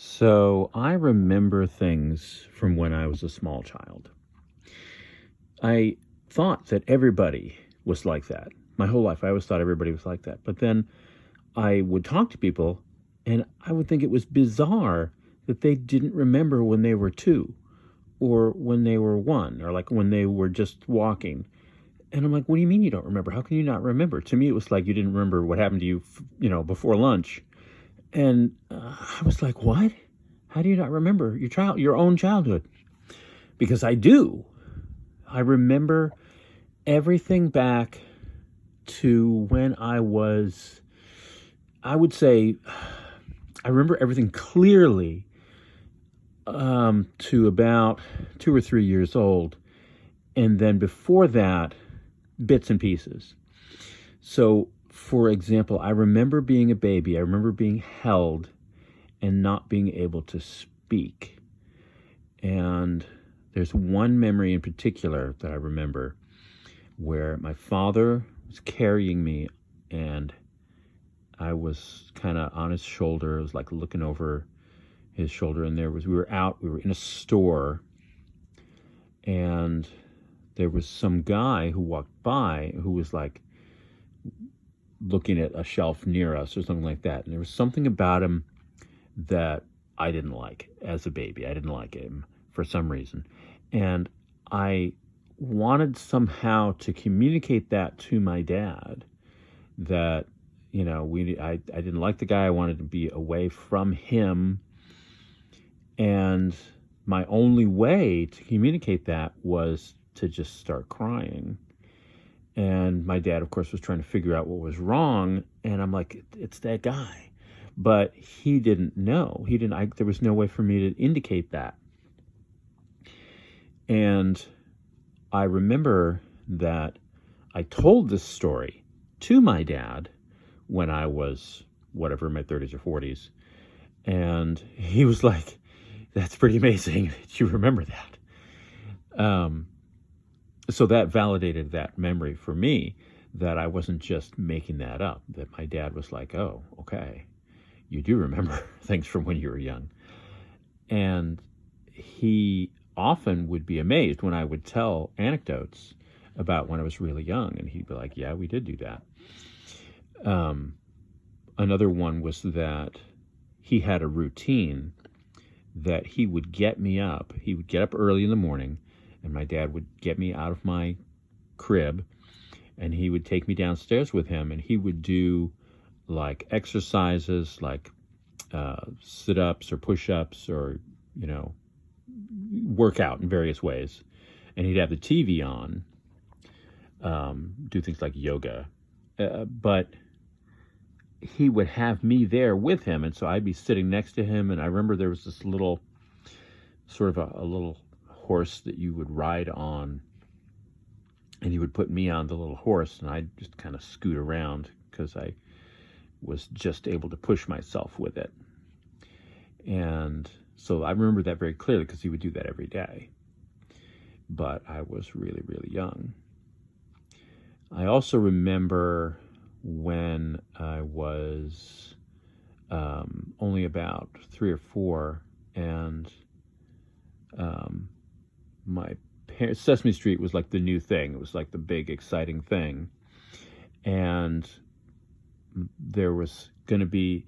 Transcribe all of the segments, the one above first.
So I remember things from when I was a small child. I thought that everybody was like that. My whole life, I always thought everybody was like that. But then I would talk to people and I would think it was bizarre that they didn't remember when they were two or when they were one or like when they were just walking. And I'm like, what do you mean you don't remember? How can you not remember? To me, it was like you didn't remember what happened to you, before lunch. And I was like, what? How do you not remember your own childhood? Because I do. I remember everything back to when I would say, I remember everything clearly to about 2 or 3 years old. And then before that, bits and pieces. So, for example, I remember being a baby. I remember being held and not being able to speak. And there's one memory in particular that I remember where my father was carrying me and I was kind of on his shoulder. I was like looking over his shoulder, and we were in a store, and there was some guy who walked by who was like looking at a shelf near us or something like that. And there was something about him that I didn't like as a baby. I didn't like him for some reason. And I wanted somehow to communicate that to my dad that, I didn't like the guy. I wanted to be away from him. And my only way to communicate that was to just start crying. And my dad, of course, was trying to figure out what was wrong. And I'm like, it's that guy. But he didn't know. There was no way for me to indicate that. And I remember that I told this story to my dad when I was, whatever, in my 30s or 40s. And he was like, that's pretty amazing that you remember that. So that validated that memory for me, that I wasn't just making that up, that my dad was like, oh, okay, you do remember things from when you were young. And he often would be amazed when I would tell anecdotes about when I was really young, and he'd be like, yeah, we did do that. Another one was that he had a routine that he would get me up. He would get up early in the morning, and my dad would get me out of my crib, and he would take me downstairs with him, and he would do like exercises like sit-ups or push-ups or, work out in various ways. And he'd have the TV on, do things like yoga. But he would have me there with him, and so I'd be sitting next to him, and I remember there was this little, sort of a little horse that you would ride on, and he would put me on the little horse, and I'd just kind of scoot around because I was just able to push myself with it. And so I remember that very clearly because he would do that every day. But I was really, really young. I also remember when I was only about 3 or 4, and my parents, Sesame Street was like the new thing. It was like the big, exciting thing. And there was going to be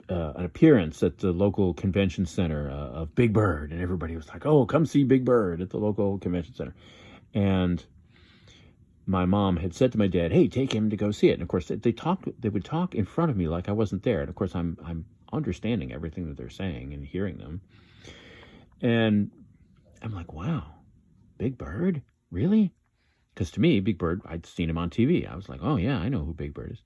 an appearance at the local convention center of Big Bird, and everybody was like, oh, come see Big Bird at the local convention center. And my mom had said to my dad, hey, take him to go see it. And of course, they would talk in front of me like I wasn't there. And of course, I'm understanding everything that they're saying and hearing them. And I'm like, wow, Big Bird? Really? Because to me, Big Bird, I'd seen him on TV. I was like, oh yeah, I know who Big Bird is.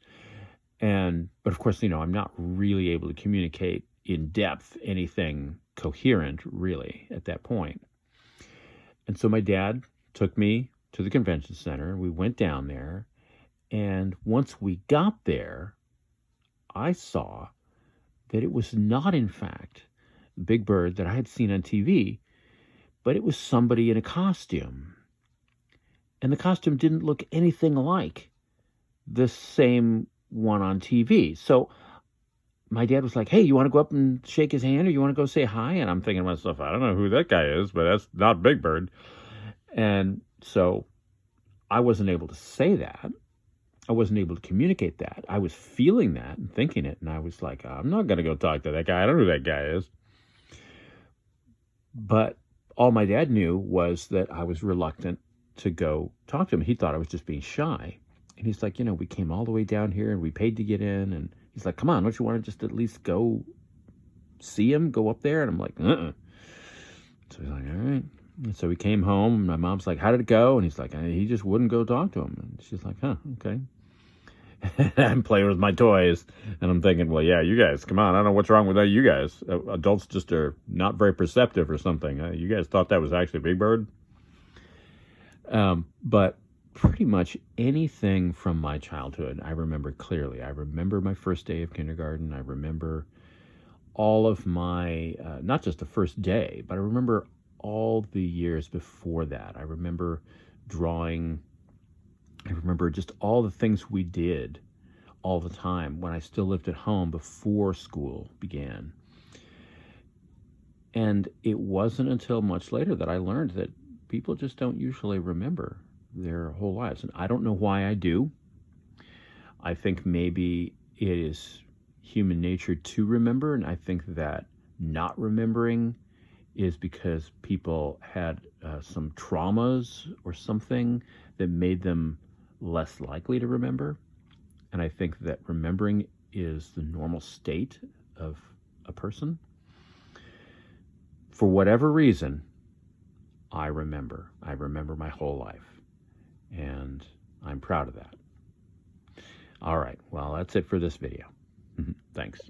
But of course, I'm not really able to communicate in depth anything coherent, really, at that point. And so my dad took me to the convention center. We went down there, and once we got there, I saw that it was not, in fact, Big Bird that I had seen on TV, but it was somebody in a costume. And the costume didn't look anything like the same one on TV. So my dad was like, hey, you want to go up and shake his hand, or you want to go say hi? And I'm thinking to myself, I don't know who that guy is, but that's not Big Bird. And so I wasn't able to say that. I wasn't able to communicate that. I was feeling that and thinking it. And I was like, I'm not going to go talk to that guy. I don't know who that guy is. But all my dad knew was that I was reluctant to go talk to him. He thought I was just being shy. And he's like, we came all the way down here and we paid to get in. And he's like, come on, don't you want to just at least go see him, go up there? And I'm like, So he's like, all right. And so we came home, and my mom's like, how did it go? And he's like, he just wouldn't go talk to him. And she's like, okay. I'm playing with my toys, and I'm thinking, well, yeah, you guys, come on. I don't know what's wrong with you guys. Adults just are not very perceptive or something. You guys thought that was actually Big Bird? But pretty much anything from my childhood, I remember clearly. I remember my first day of kindergarten. I remember all of my, not just the first day, but I remember all the years before that. I remember drawing. I remember just all the things we did all the time when I still lived at home before school began. And it wasn't until much later that I learned that people just don't usually remember their whole lives. And I don't know why I do. I think maybe it is human nature to remember, and I think that not remembering is because people had some traumas or something that made them less likely to remember. And I think that remembering is the normal state of a person. For whatever reason, I remember. I remember my whole life. And I'm proud of that. All right, well, that's it for this video. Thanks.